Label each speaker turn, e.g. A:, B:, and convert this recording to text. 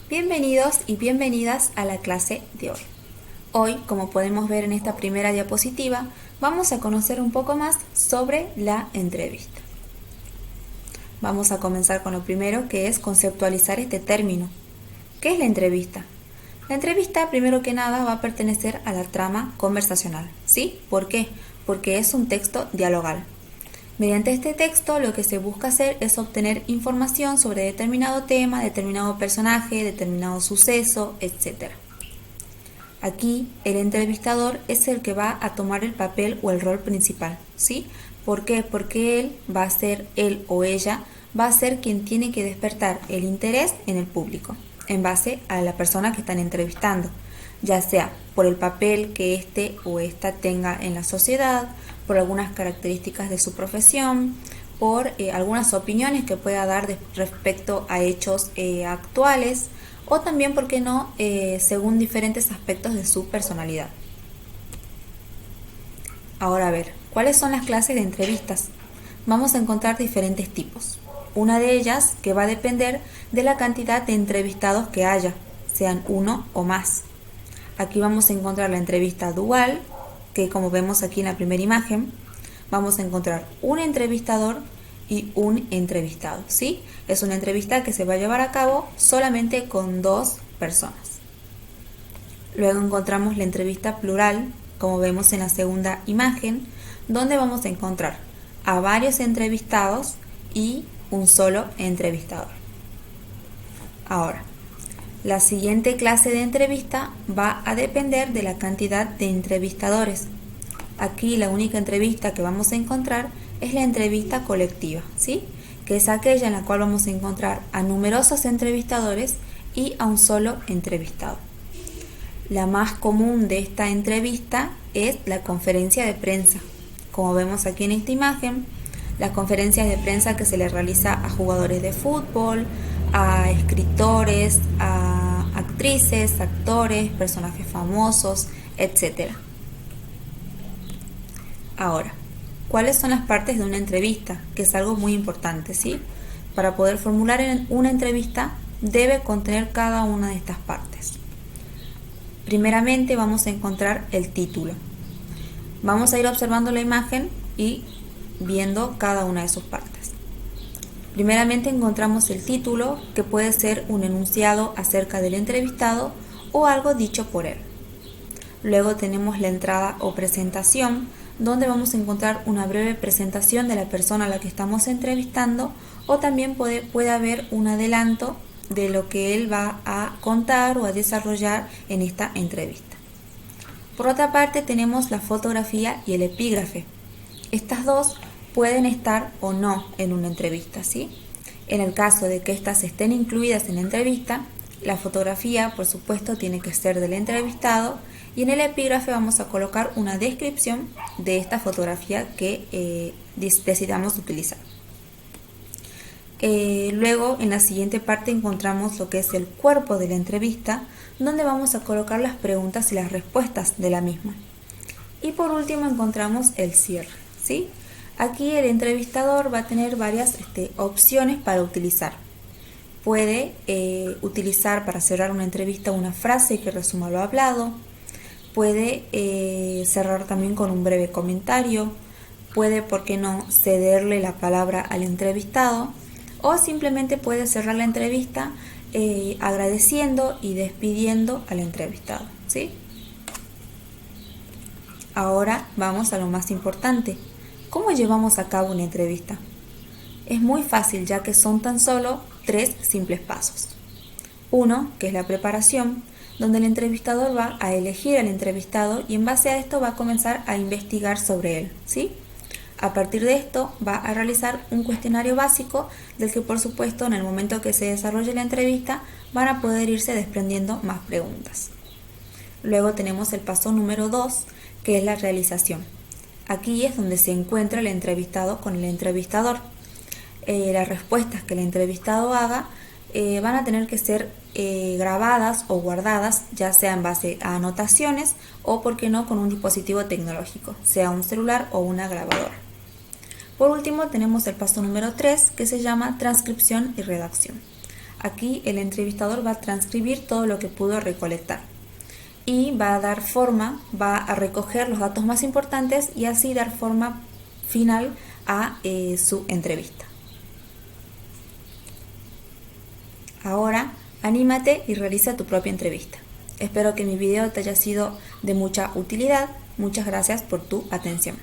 A: Bienvenidos y bienvenidas a la clase de hoy. Hoy, como podemos ver en esta primera diapositiva, vamos a conocer un poco más sobre la entrevista. Vamos a comenzar con lo primero, que es conceptualizar este término. ¿Qué es la entrevista? La entrevista, primero que nada, va a pertenecer a la trama conversacional, ¿sí? ¿Por qué? Porque es un texto dialogal. Mediante este texto lo que se busca hacer es obtener información sobre determinado tema, determinado personaje, determinado suceso, etc. Aquí el entrevistador es el que va a tomar el papel o el rol principal, ¿sí? ¿Por qué? Porque él o ella va a ser quien tiene que despertar el interés en el público, en base a la persona que están entrevistando, ya sea por el papel que éste o ésta tenga en la sociedad, por algunas características de su profesión, por algunas opiniones que pueda dar respecto a hechos actuales, o también, ¿por qué no?, según diferentes aspectos de su personalidad. Ahora a ver, ¿cuáles son las clases de entrevistas? Vamos a encontrar diferentes tipos. Una de ellas que va a depender de la cantidad de entrevistados que haya, sean uno o más. Aquí vamos a encontrar la entrevista dual, que como vemos aquí en la primera imagen, vamos a encontrar un entrevistador y un entrevistado, ¿sí? Es una entrevista que se va a llevar a cabo solamente con dos personas. Luego encontramos la entrevista plural, como vemos en la segunda imagen, donde vamos a encontrar a varios entrevistados y un solo entrevistador. Ahora, la siguiente clase de entrevista va a depender de la cantidad de entrevistadores. Aquí la única entrevista que vamos a encontrar es la entrevista colectiva, ¿sí? Que es aquella en la cual vamos a encontrar a numerosos entrevistadores y a un solo entrevistado. La más común de esta entrevista es la conferencia de prensa. Como vemos aquí en esta imagen, las conferencias de prensa que se le realiza a jugadores de fútbol, a escritores, a actrices, actores, personajes famosos, etc. Ahora, ¿cuáles son las partes de una entrevista? Que es algo muy importante, ¿sí? Para poder formular una entrevista debe contener cada una de estas partes. Primeramente vamos a encontrar el título. Vamos a ir observando la imagen y viendo cada una de sus partes. Primeramente encontramos el título, que puede ser un enunciado acerca del entrevistado o algo dicho por él. Luego tenemos la entrada o presentación, donde vamos a encontrar una breve presentación de la persona a la que estamos entrevistando, o también puede haber un adelanto de lo que él va a contar o a desarrollar en esta entrevista. Por otra parte tenemos la fotografía y el epígrafe. Estas dos pueden estar o no en una entrevista, ¿sí? En el caso de que estas estén incluidas en la entrevista, la fotografía, por supuesto, tiene que ser del entrevistado, y en el epígrafe vamos a colocar una descripción de esta fotografía que decidamos utilizar. Luego, en la siguiente parte encontramos lo que es el cuerpo de la entrevista, donde vamos a colocar las preguntas y las respuestas de la misma. Y por último encontramos el cierre, ¿sí? Aquí el entrevistador va a tener varias opciones para utilizar. Puede utilizar para cerrar una entrevista una frase que resuma lo hablado. Puede cerrar también con un breve comentario. Puede, ¿por qué no?, cederle la palabra al entrevistado. O simplemente puede cerrar la entrevista agradeciendo y despidiendo al entrevistado, ¿sí? Ahora vamos a lo más importante. ¿Cómo llevamos a cabo una entrevista? Es muy fácil, ya que son tan solo 3 simples pasos. Uno, que es la preparación, donde el entrevistador va a elegir al entrevistado y en base a esto va a comenzar a investigar sobre él, ¿sí? A partir de esto va a realizar un cuestionario básico del que, por supuesto, en el momento que se desarrolle la entrevista van a poder irse desprendiendo más preguntas. Luego tenemos el paso número 2, que es la realización. Aquí es donde se encuentra el entrevistado con el entrevistador. Las respuestas que el entrevistado haga van a tener que ser grabadas o guardadas, ya sea en base a anotaciones o, por qué no, con un dispositivo tecnológico, sea un celular o una grabadora. Por último tenemos el paso número 3, que se llama transcripción y redacción. Aquí el entrevistador va a transcribir todo lo que pudo recolectar y va a dar forma, va a recoger los datos más importantes y así dar forma final a su entrevista. Ahora, anímate y realiza tu propia entrevista. Espero que mi video te haya sido de mucha utilidad. Muchas gracias por tu atención.